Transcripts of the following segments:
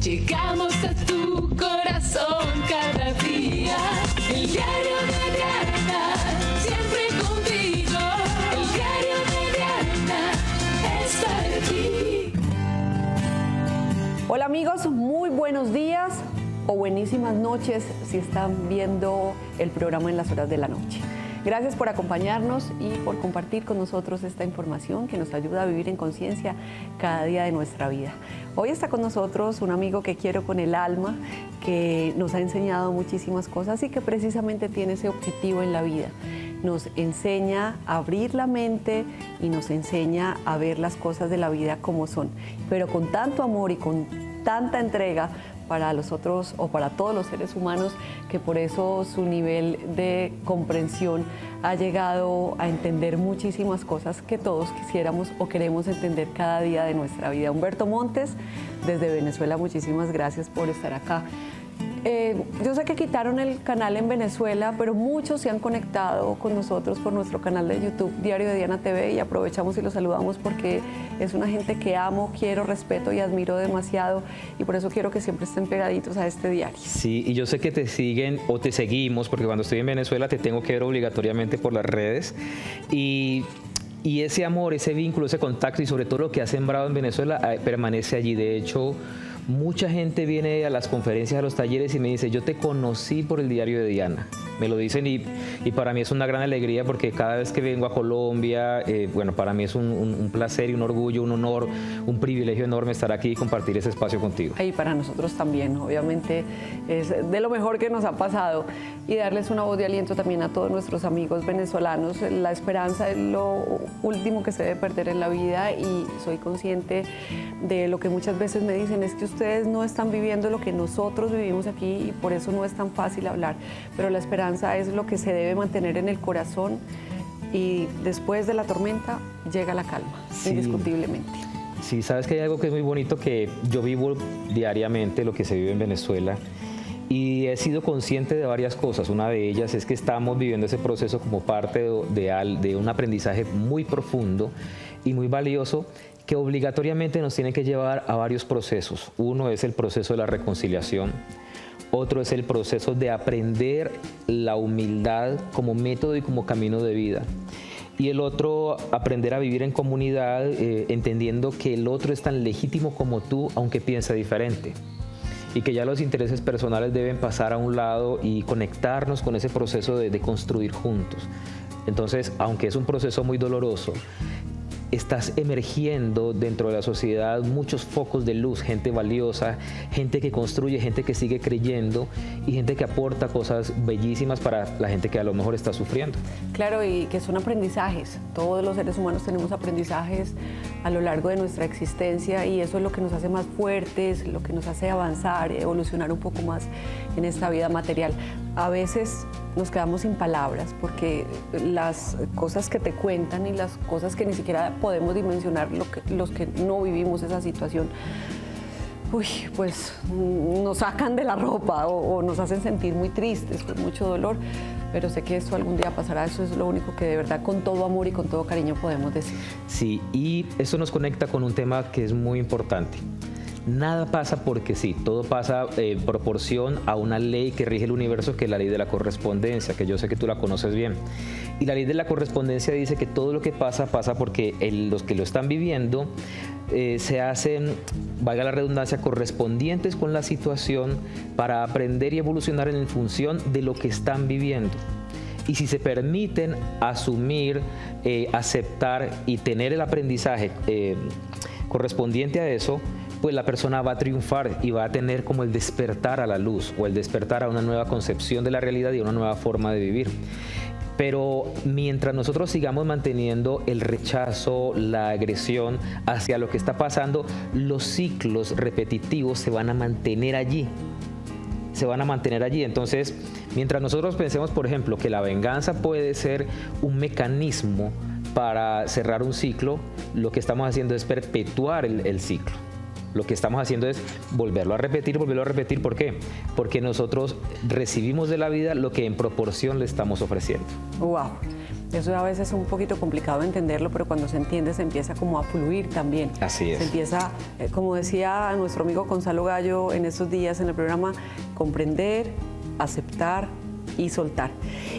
Llegamos a tu corazón cada día. El diario de Diana, siempre contigo. El diario de Diana es para ti. Hola amigos, muy buenos días o buenísimas noches si están viendo el programa en las horas de la noche. Gracias por acompañarnos y por compartir con nosotros esta información que nos ayuda a vivir en conciencia cada día de nuestra vida. Hoy está con nosotros un amigo que quiero con el alma, que nos ha enseñado muchísimas cosas y que precisamente tiene ese objetivo en la vida. Nos enseña a abrir la mente y nos enseña a ver las cosas de la vida como son, pero con tanto amor y con tanta entrega para los otros o para todos los seres humanos, que por eso su nivel de comprensión ha llegado a entender muchísimas cosas que todos quisiéramos o queremos entender cada día de nuestra vida. Humberto Montes, desde Venezuela, muchísimas gracias por estar acá. Yo sé que quitaron el canal en Venezuela, pero muchos se han conectado con nosotros por nuestro canal de YouTube, Diario de Diana TV, y aprovechamos y los saludamos porque es una gente que amo, quiero, respeto y admiro demasiado, y por eso quiero que siempre estén pegaditos a este diario. Sí, y yo sé que te siguen o te seguimos, porque cuando estoy en Venezuela te tengo que ver obligatoriamente por las redes, y ese amor, ese vínculo, ese contacto y sobre todo lo que has sembrado en Venezuela permanece allí. De hecho, mucha gente viene a las conferencias, a los talleres y me dice, yo te conocí por el Diario de Diana. Me lo dicen y para mí es una gran alegría porque cada vez que vengo a Colombia, bueno, para mí es un placer y un orgullo, un honor, un privilegio enorme estar aquí y compartir ese espacio contigo. Y para nosotros también, obviamente, es de lo mejor que nos ha pasado. Y darles una voz de aliento también a todos nuestros amigos venezolanos. La esperanza es lo último que se debe perder en la vida y soy consciente de lo que muchas veces me dicen, es que ustedes no están viviendo lo que nosotros vivimos aquí y por eso no es tan fácil hablar. Pero la esperanza es lo que se debe mantener en el corazón y después de la tormenta llega la calma, sí, indiscutiblemente. Sí, sabes que hay algo que es muy bonito que yo vivo diariamente, lo que se vive en Venezuela, y he sido consciente de varias cosas. Una de ellas es que estamos viviendo ese proceso como parte de un aprendizaje muy profundo y muy valioso que obligatoriamente nos tiene que llevar a varios procesos. Uno es el proceso de la reconciliación. Otro es el proceso de aprender la humildad como método y como camino de vida. Y el otro, aprender a vivir en comunidad, entendiendo que el otro es tan legítimo como tú, aunque piensa diferente. Y que ya los intereses personales deben pasar a un lado y conectarnos con ese proceso de construir juntos. Entonces, aunque es un proceso muy doloroso, estás emergiendo dentro de la sociedad muchos focos de luz, gente valiosa, gente que construye, gente que sigue creyendo y gente que aporta cosas bellísimas para la gente que a lo mejor está sufriendo. Claro, y que son aprendizajes. Todos los seres humanos tenemos aprendizajes a lo largo de nuestra existencia y eso es lo que nos hace más fuertes, lo que nos hace avanzar, evolucionar un poco más en esta vida material. A veces nos quedamos sin palabras porque las cosas que te cuentan y las cosas que ni siquiera podemos dimensionar, los que no vivimos esa situación, pues nos sacan de la ropa o nos hacen sentir muy tristes, con mucho dolor, pero sé que esto algún día pasará. Eso es lo único que de verdad con todo amor y con todo cariño podemos decir. Sí, y eso nos conecta con un tema que es muy importante. Nada pasa porque sí, todo pasa en proporción a una ley que rige el universo, que es la ley de la correspondencia, que yo sé que tú la conoces bien. Y la ley de la correspondencia dice que todo lo que pasa, pasa porque los que lo están viviendo se hacen, valga la redundancia, correspondientes con la situación para aprender y evolucionar en función de lo que están viviendo. Y si se permiten asumir, aceptar y tener el aprendizaje correspondiente a eso, pues la persona va a triunfar y va a tener como el despertar a la luz o el despertar a una nueva concepción de la realidad y a una nueva forma de vivir. Pero mientras nosotros sigamos manteniendo el rechazo, la agresión hacia lo que está pasando, los ciclos repetitivos se van a mantener allí. Se van a mantener allí. Entonces, mientras nosotros pensemos, por ejemplo, que la venganza puede ser un mecanismo para cerrar un ciclo, lo que estamos haciendo es perpetuar el ciclo. Lo que estamos haciendo es volverlo a repetir. ¿Por qué? Porque nosotros recibimos de la vida lo que en proporción le estamos ofreciendo. ¡Wow! Eso a veces es un poquito complicado de entenderlo, pero cuando se entiende se empieza como a fluir también. Así es. Se empieza, como decía nuestro amigo Gonzalo Gallo en estos días en el programa, comprender, aceptar y soltar.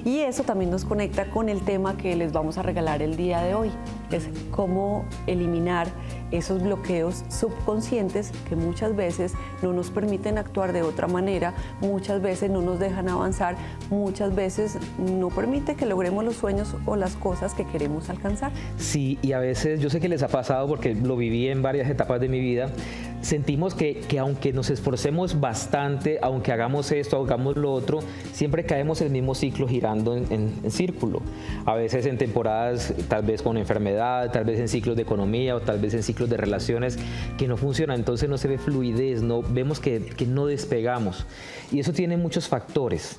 Y eso también nos conecta con el tema que les vamos a regalar el día de hoy, es cómo eliminar esos bloqueos subconscientes que muchas veces no nos permiten actuar de otra manera, muchas veces no nos dejan avanzar, muchas veces no permite que logremos los sueños o las cosas que queremos alcanzar. Sí, y a veces yo sé que les ha pasado porque lo viví en varias etapas de mi vida. Sentimos que aunque nos esforcemos bastante, aunque hagamos esto, hagamos lo otro, siempre caemos en el mismo ciclo girando en círculo. A veces en temporadas tal vez con enfermedad, tal vez en ciclos de economía o tal vez en ciclos de relaciones que no funcionan. Entonces no se ve fluidez, no, vemos que no despegamos. Y eso tiene muchos factores,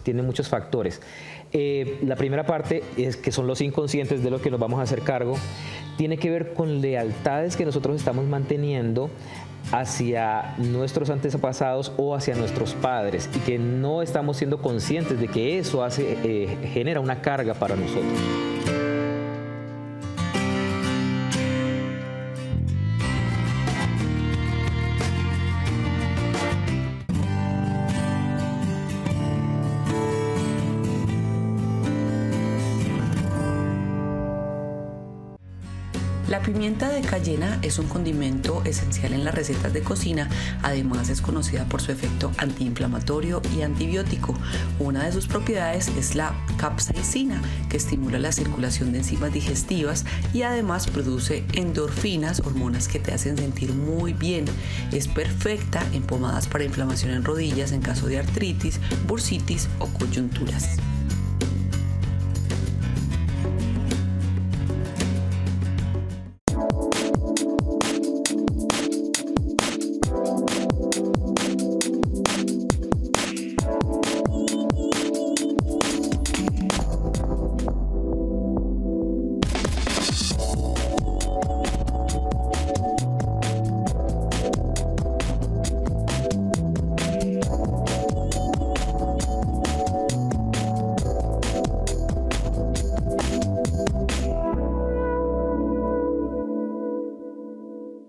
La primera parte es que son los inconscientes de los que nos vamos a hacer cargo. Tiene que ver con lealtades que nosotros estamos manteniendo hacia nuestros antepasados o hacia nuestros padres y que no estamos siendo conscientes de que eso genera una carga para nosotros. La pimienta de cayena es un condimento esencial en las recetas de cocina, además es conocida por su efecto antiinflamatorio y antibiótico. Una de sus propiedades es la capsaicina, que estimula la circulación de enzimas digestivas y además produce endorfinas, hormonas que te hacen sentir muy bien. Es perfecta en pomadas para inflamación en rodillas en caso de artritis, bursitis o coyunturas.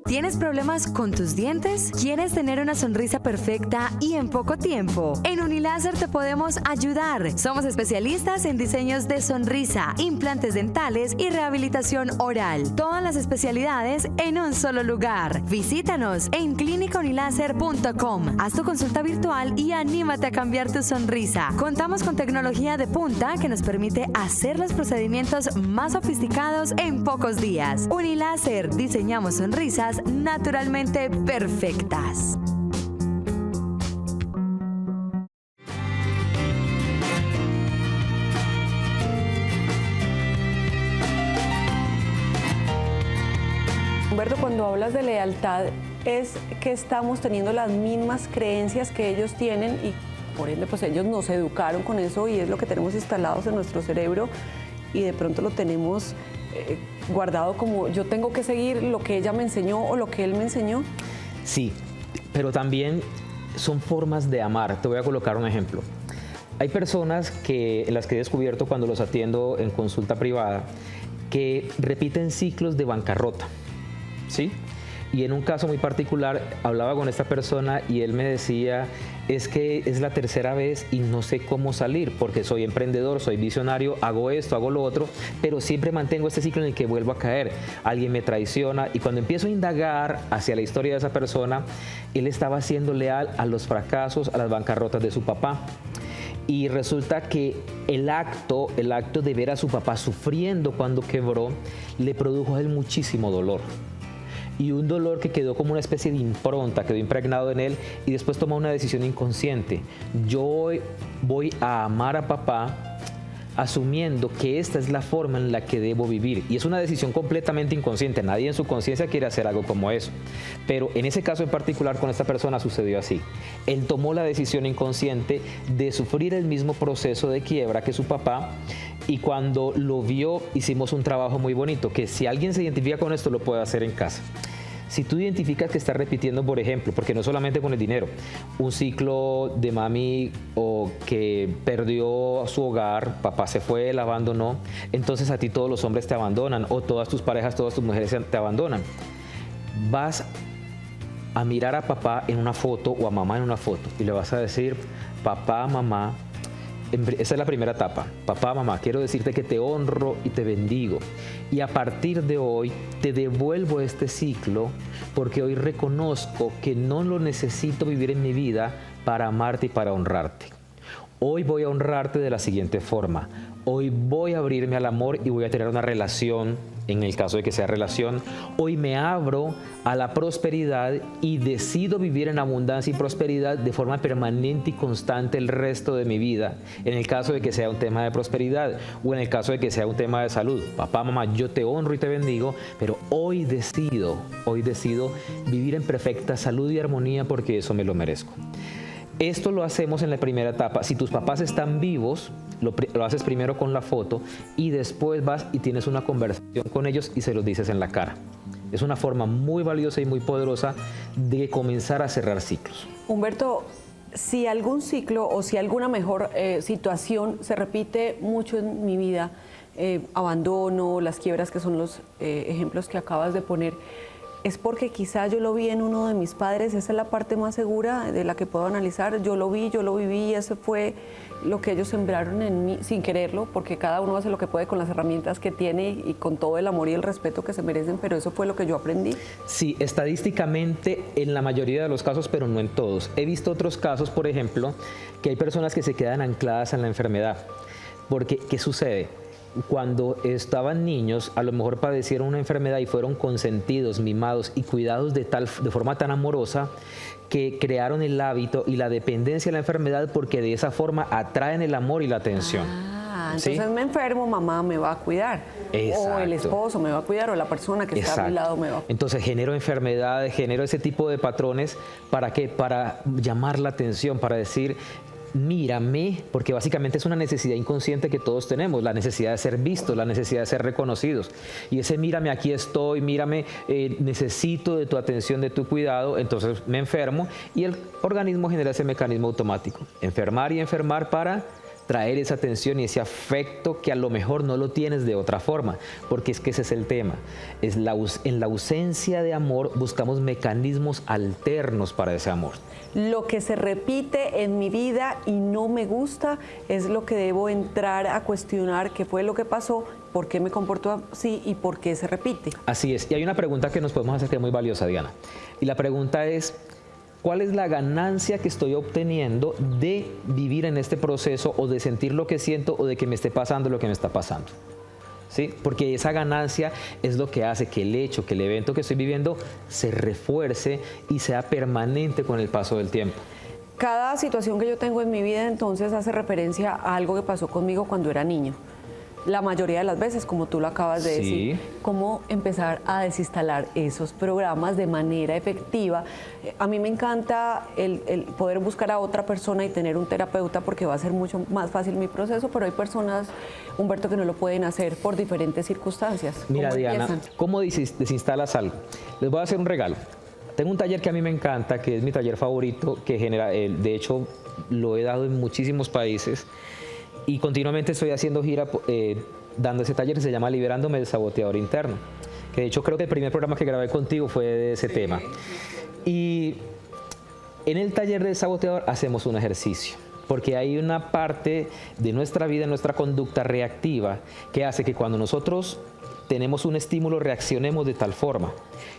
¿Tienes problemas con tus dientes? ¿Quieres tener una sonrisa perfecta y en poco tiempo? En Uniláser te podemos ayudar. Somos especialistas en diseños de sonrisa, implantes dentales y rehabilitación oral. Todas las especialidades en un solo lugar. Visítanos en clinicaunilaser.com. Haz tu consulta virtual y anímate a cambiar tu sonrisa. Contamos con tecnología de punta que nos permite hacer los procedimientos más sofisticados en pocos días. Uniláser, diseñamos sonrisas naturalmente perfectas. Humberto, cuando hablas de lealtad, es que estamos teniendo las mismas creencias que ellos tienen y por ende pues ellos nos educaron con eso y es lo que tenemos instalados en nuestro cerebro y de pronto lo tenemos guardado como yo tengo que seguir lo que ella me enseñó o lo que él me enseñó. Sí, pero también son formas de amar. Te voy a colocar un ejemplo. Hay personas en las que he descubierto cuando los atiendo en consulta privada que repiten ciclos de bancarrota, ¿sí? Y en un caso muy particular hablaba con esta persona y él me decía, es que es la tercera vez y no sé cómo salir porque soy emprendedor, soy visionario, hago esto, hago lo otro, pero siempre mantengo este ciclo en el que vuelvo a caer. Alguien me traiciona y cuando empiezo a indagar hacia la historia de esa persona, él estaba siendo leal a los fracasos, a las bancarrotas de su papá. Y resulta que el acto de ver a su papá sufriendo cuando quebró, le produjo a él muchísimo dolor. Y un dolor que quedó como una especie de impronta, quedó impregnado en él y después tomó una decisión inconsciente. Yo voy a amar a papá asumiendo que esta es la forma en la que debo vivir. Y es una decisión completamente inconsciente. Nadie en su conciencia quiere hacer algo como eso. Pero en ese caso en particular con esta persona sucedió así. Él tomó la decisión inconsciente de sufrir el mismo proceso de quiebra que su papá y cuando lo vio hicimos un trabajo muy bonito, que si alguien se identifica con esto lo puede hacer en casa. Si tú identificas que estás repitiendo, por ejemplo, porque no solamente con el dinero, un ciclo de mami o que perdió su hogar, papá se fue, la abandonó, entonces a ti todos los hombres te abandonan o todas tus parejas, todas tus mujeres te abandonan. Vas a mirar a papá en una foto o a mamá en una foto y le vas a decir, papá, mamá, esa es la primera etapa. Papá, mamá, quiero decirte que te honro y te bendigo. Y a partir de hoy te devuelvo este ciclo porque hoy reconozco que no lo necesito vivir en mi vida para amarte y para honrarte. Hoy voy a honrarte de la siguiente forma. Hoy voy a abrirme al amor y voy a tener una relación, en el caso de que sea relación. Hoy me abro a la prosperidad y decido vivir en abundancia y prosperidad de forma permanente y constante el resto de mi vida. En el caso de que sea un tema de prosperidad o en el caso de que sea un tema de salud. Papá, mamá, yo te honro y te bendigo, pero hoy decido vivir en perfecta salud y armonía porque eso me lo merezco. Esto lo hacemos en la primera etapa. Si tus papás están vivos, lo haces primero con la foto y después vas y tienes una conversación con ellos y se los dices en la cara. Es una forma muy valiosa y muy poderosa de comenzar a cerrar ciclos. Humberto, si algún ciclo o si alguna mejor situación se repite mucho en mi vida, abandono, las quiebras, que son los ejemplos que acabas de poner, es porque quizá yo lo vi en uno de mis padres. Esa es la parte más segura de la que puedo analizar. Yo lo vi, yo lo viví y eso fue lo que ellos sembraron en mí sin quererlo, porque cada uno hace lo que puede con las herramientas que tiene y con todo el amor y el respeto que se merecen, pero eso fue lo que yo aprendí. Sí, estadísticamente en la mayoría de los casos, pero no en todos. He visto otros casos, por ejemplo, que hay personas que se quedan ancladas en la enfermedad. Porque, ¿qué sucede? Cuando estaban niños, a lo mejor padecieron una enfermedad y fueron consentidos, mimados y cuidados de forma tan amorosa que crearon el hábito y la dependencia de la enfermedad porque de esa forma atraen el amor y la atención. Entonces ¿sí? Me enfermo, mamá me va a cuidar. Exacto. O el esposo me va a cuidar o la persona que está a mi lado me va a cuidar. Entonces genero enfermedades, genero ese tipo de patrones. ¿Para qué? Para llamar la atención, para decir, mírame, porque básicamente es una necesidad inconsciente que todos tenemos, la necesidad de ser vistos, la necesidad de ser reconocidos. Y ese mírame, aquí estoy, mírame, necesito de tu atención, de tu cuidado, entonces me enfermo y el organismo genera ese mecanismo automático. Enfermar y enfermar para traer esa atención y ese afecto que a lo mejor no lo tienes de otra forma, porque es que ese es el tema. En la ausencia de amor buscamos mecanismos alternos para ese amor. Lo que se repite en mi vida y no me gusta es lo que debo entrar a cuestionar qué fue lo que pasó, por qué me comporto así y por qué se repite. Así es, y hay una pregunta que nos podemos hacer que es muy valiosa, Diana, y la pregunta es: ¿cuál es la ganancia que estoy obteniendo de vivir en este proceso o de sentir lo que siento o de que me esté pasando lo que me está pasando? ¿Sí? Porque esa ganancia es lo que hace que el hecho, que el evento que estoy viviendo se refuerce y sea permanente con el paso del tiempo. Cada situación que yo tengo en mi vida entonces hace referencia a algo que pasó conmigo cuando era niño. La mayoría de las veces, como tú lo acabas de decir, cómo empezar a desinstalar esos programas de manera efectiva. A mí me encanta el poder buscar a otra persona y tener un terapeuta porque va a ser mucho más fácil mi proceso, pero hay personas, Humberto, que no lo pueden hacer por diferentes circunstancias. Mira, Diana, ¿cómo desinstalas algo? Les voy a hacer un regalo. Tengo un taller que a mí me encanta, que es mi taller favorito, que genera, de hecho, lo he dado en muchísimos países. Y continuamente estoy haciendo gira dando ese taller que se llama Liberándome del Saboteador Interno. Que de hecho creo que el primer programa que grabé contigo fue de ese tema. Y en el taller del saboteador hacemos un ejercicio. Porque hay una parte de nuestra vida, nuestra conducta reactiva, que hace que cuando nosotros tenemos un estímulo reaccionemos de tal forma.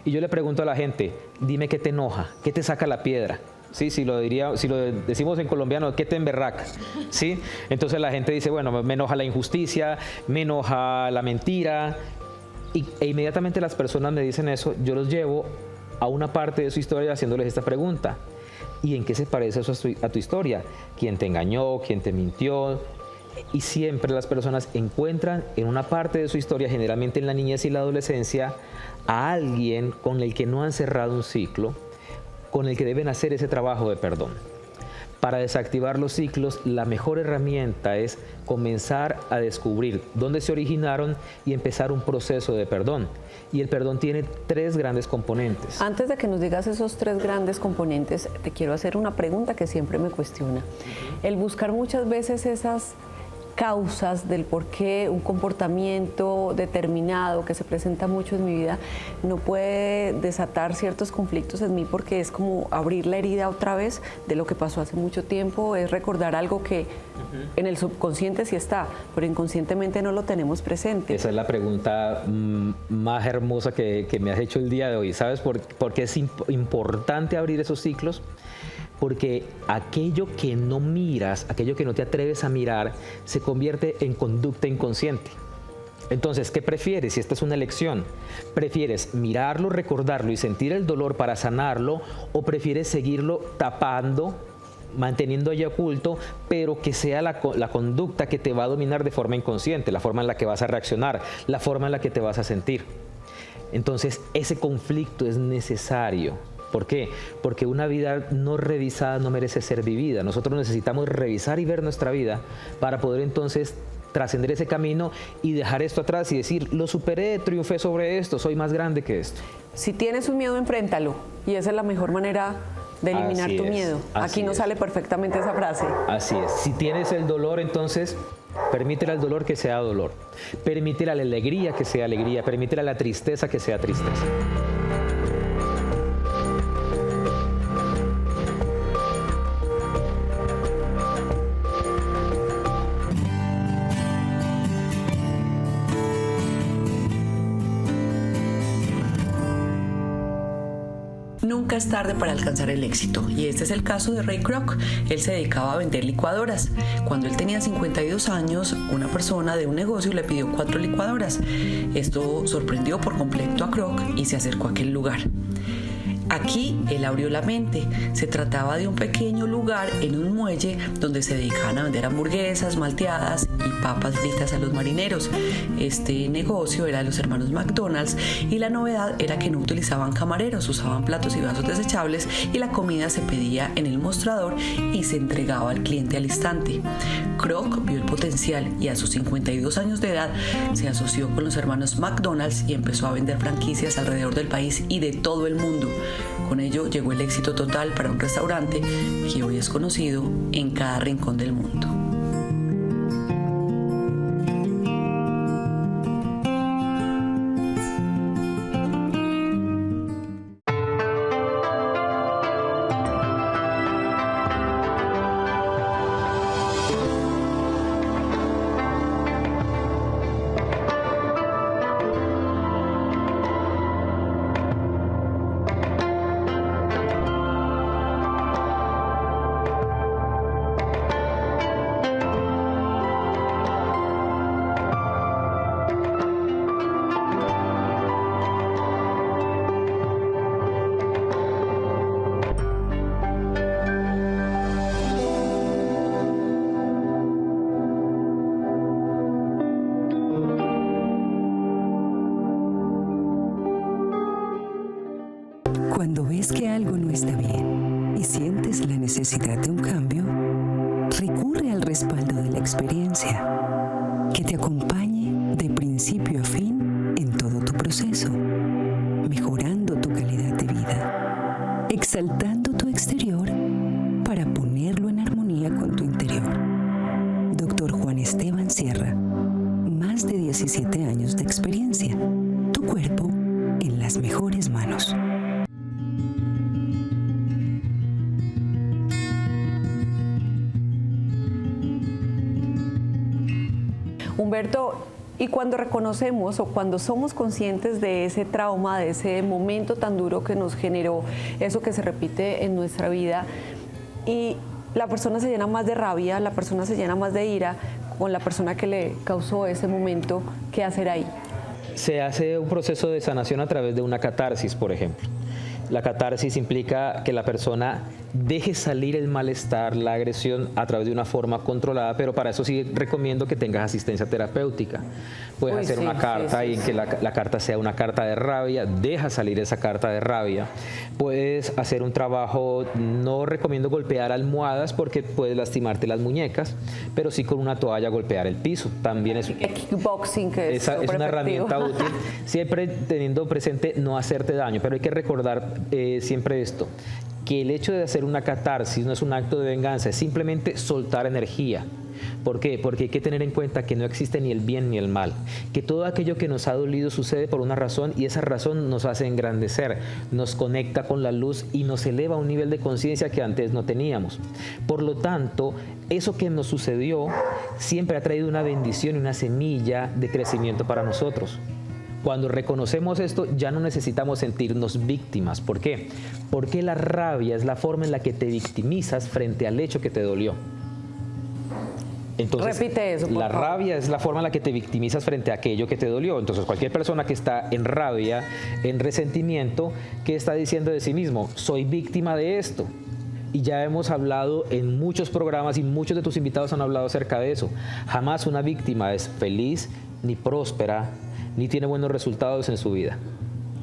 Y yo le pregunto a la gente, dime qué te enoja, qué te saca la piedra. Sí, si lo decimos en colombiano, ¿qué te emberraca? ¿Sí? Entonces la gente dice, bueno, me enoja la injusticia, me enoja la mentira. E inmediatamente las personas me dicen eso, yo los llevo a una parte de su historia haciéndoles esta pregunta. ¿Y en qué se parece eso a tu historia? ¿Quién te engañó? ¿Quién te mintió? Y siempre las personas encuentran en una parte de su historia, generalmente en la niñez y la adolescencia, a alguien con el que no han cerrado un ciclo, con el que deben hacer ese trabajo de perdón. Para desactivar los ciclos, la mejor herramienta es comenzar a descubrir dónde se originaron y empezar un proceso de perdón. Y el perdón tiene 3 grandes componentes. Antes de que nos digas esos 3 grandes componentes, te quiero hacer una pregunta que siempre me cuestiona. El buscar muchas veces esas causas del por qué un comportamiento determinado que se presenta mucho en mi vida no puede desatar ciertos conflictos en mí, porque es como abrir la herida otra vez de lo que pasó hace mucho tiempo, es recordar algo que en el subconsciente sí está, pero inconscientemente no lo tenemos presente. Esa es la pregunta más hermosa que me has hecho el día de hoy. ¿Sabes por qué es importante abrir esos ciclos? Porque aquello que no miras, aquello que no te atreves a mirar, se convierte en conducta inconsciente. Entonces, ¿qué prefieres? Si esta es una elección, ¿prefieres mirarlo, recordarlo y sentir el dolor para sanarlo, o prefieres seguirlo tapando, manteniendo allí oculto, pero que sea la conducta que te va a dominar de forma inconsciente, la forma en la que vas a reaccionar, la forma en la que te vas a sentir? Entonces, ese conflicto es necesario. ¿Por qué? Porque una vida no revisada no merece ser vivida. Nosotros necesitamos revisar y ver nuestra vida para poder entonces trascender ese camino y dejar esto atrás y decir, lo superé, triunfé sobre esto, soy más grande que esto. Si tienes un miedo, enfréntalo. Y esa es la mejor manera de eliminar tu miedo. Aquí nos sale perfectamente esa frase. Así es. Si tienes el dolor, entonces permítele al dolor que sea dolor. Permítele a la alegría que sea alegría. Permítele a la tristeza que sea tristeza. Nunca es tarde para alcanzar el éxito, y este es el caso de Ray Kroc. Él se dedicaba a vender licuadoras. Cuando él tenía 52 años, una persona de un negocio le pidió 4 licuadoras. Esto sorprendió por completo a Kroc y se acercó a aquel lugar. Aquí él abrió la mente. Se trataba de un pequeño lugar en un muelle donde se dedicaban a vender hamburguesas, malteadas y papas fritas a los marineros. Este negocio era de los hermanos McDonald's, y la novedad era que no utilizaban camareros, usaban platos y vasos desechables, y la comida se pedía en el mostrador y se entregaba al cliente al instante. Kroc vio el potencial y a sus 52 años de edad se asoció con los hermanos McDonald's y empezó a vender franquicias alrededor del país y de todo el mundo. Con ello llegó el éxito total para un restaurante que hoy es conocido en cada rincón del mundo. Cuando ves que algo no está bien y sientes la necesidad de un cambio, recurre al respaldo de la experiencia, que te acompañe de principio a fin en todo tu proceso, mejorando tu calidad de vida, exaltando tu exterior para ponerlo en armonía con tu interior. Dr. Juan Esteban Sierra, más de 17 años de experiencia, tu cuerpo en las mejores manos. Humberto, y cuando reconocemos o cuando somos conscientes de ese trauma, de ese momento tan duro que nos generó eso que se repite en nuestra vida, y la persona se llena más de rabia, la persona se llena más de ira con la persona que le causó ese momento, ¿qué hacer ahí? Se hace un proceso de sanación a través de una catarsis, por ejemplo. La catarsis implica que la persona deje salir el malestar, la agresión a través de una forma controlada, pero para eso sí recomiendo que tengas asistencia terapéutica. Puedes hacer una carta y que la carta sea una carta de rabia, deja salir esa carta de rabia. Puedes hacer un trabajo, no recomiendo golpear almohadas porque puedes lastimarte las muñecas, pero sí con una toalla golpear el piso. También es kickboxing, que es una herramienta útil, siempre teniendo presente no hacerte daño, pero hay que recordar siempre esto, que el hecho de hacer una catarsis no es un acto de venganza, es simplemente soltar energía. ¿Por qué? Porque hay que tener en cuenta que no existe ni el bien ni el mal, que todo aquello que nos ha dolido sucede por una razón y esa razón nos hace engrandecer, nos conecta con la luz y nos eleva a un nivel de conciencia que antes no teníamos. Por lo tanto, eso que nos sucedió siempre ha traído una bendición y una semilla de crecimiento para nosotros. Cuando reconocemos esto, ya no necesitamos sentirnos víctimas. ¿Por qué? Porque la rabia es la forma en la que te victimizas frente al hecho que te dolió. Entonces, repite eso, por la favor. rabia es la forma en la que te victimizas frente a aquello que te dolió. Entonces, cualquier persona que está en rabia, en resentimiento, ¿qué está diciendo de sí mismo? Soy víctima de esto. Y ya hemos hablado en muchos programas y muchos de tus invitados han hablado acerca de eso. Jamás una víctima es feliz, ni próspera, ni tiene buenos resultados en su vida.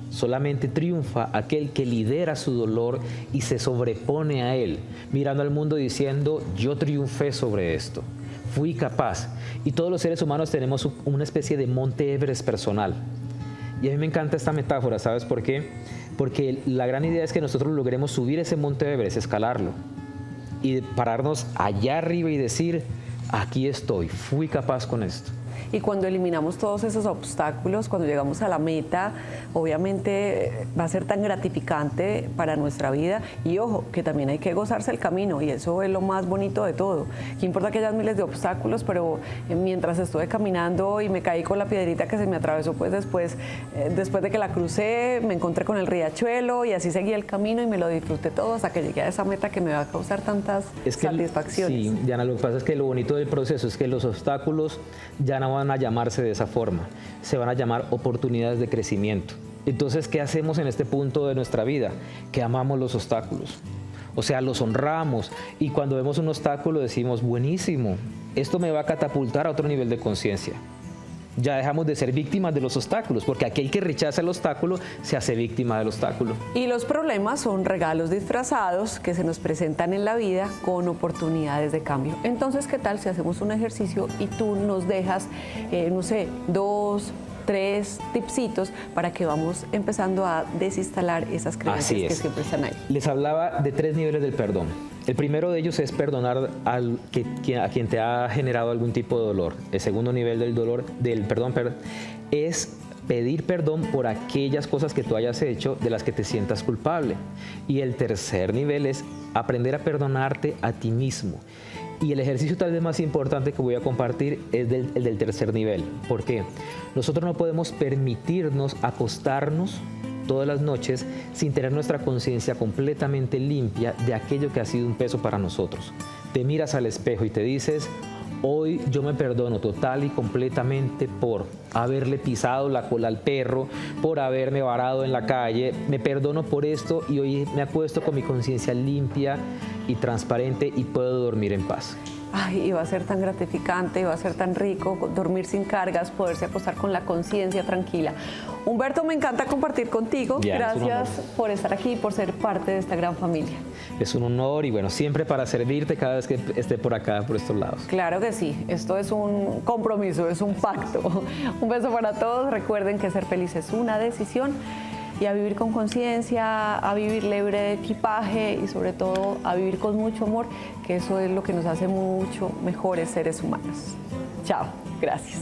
Solamente triunfa aquel que lidera su dolor y se sobrepone a él, mirando al mundo diciendo, yo triunfé sobre esto, fui capaz. Y todos los seres humanos tenemos una especie de monte Everest personal. Y a mí me encanta esta metáfora, ¿sabes por qué? Porque la gran idea es que nosotros logremos subir ese monte Everest, escalarlo, y pararnos allá arriba y decir, aquí estoy, fui capaz con esto. Y cuando eliminamos todos esos obstáculos, cuando llegamos a la meta, obviamente va a ser tan gratificante para nuestra vida. Y ojo, que también hay que gozarse el camino y eso es lo más bonito de todo. Que importa que haya miles de obstáculos, pero mientras estuve caminando y me caí con la piedrita que se me atravesó, pues después de que la crucé, me encontré con el riachuelo y así seguí el camino y me lo disfruté todo hasta que llegué a esa meta que me va a causar tantas satisfacciones. Sí, Diana, lo que pasa es que lo bonito del proceso es que los obstáculos ya no van a llamarse de esa forma, se van a llamar oportunidades de crecimiento. Entonces, ¿qué hacemos en este punto de nuestra vida? Que amamos los obstáculos, o sea, los honramos y cuando vemos un obstáculo decimos, buenísimo, esto me va a catapultar a otro nivel de conciencia. Ya dejamos de ser víctimas de los obstáculos, porque aquel que rechaza el obstáculo se hace víctima del obstáculo. Y los problemas son regalos disfrazados que se nos presentan en la vida con oportunidades de cambio. Entonces, ¿qué tal si hacemos un ejercicio y tú nos dejas, no sé, 2, 3 tipsitos para que vamos empezando a desinstalar esas creencias que siempre están ahí? Les hablaba de 3 niveles del perdón. El primero de ellos es perdonar a quien te ha generado algún tipo de dolor. El segundo nivel del perdón es pedir perdón por aquellas cosas que tú hayas hecho de las que te sientas culpable. Y el tercer nivel es aprender a perdonarte a ti mismo. Y el ejercicio tal vez más importante que voy a compartir es el del tercer nivel. ¿Por qué? Nosotros no podemos permitirnos acostarnos todas las noches sin tener nuestra conciencia completamente limpia de aquello que ha sido un peso para nosotros. Te miras al espejo y te dices, hoy yo me perdono total y completamente por haberle pisado la cola al perro, por haberme varado en la calle, me perdono por esto y hoy me acuesto con mi conciencia limpia y transparente y puedo dormir en paz. Ay, y va a ser tan gratificante, va a ser tan rico dormir sin cargas, poderse acostar con la conciencia tranquila. Humberto, me encanta compartir contigo. Gracias por estar aquí y por ser parte de esta gran familia. Es un honor y bueno, siempre para servirte cada vez que esté por acá, por estos lados. Claro que sí, esto es un compromiso, es un pacto. Un beso para todos, recuerden que ser feliz es una decisión y a vivir con conciencia, a vivir libre de equipaje y sobre todo a vivir con mucho amor, que eso es lo que nos hace mucho mejores seres humanos. Chao, gracias.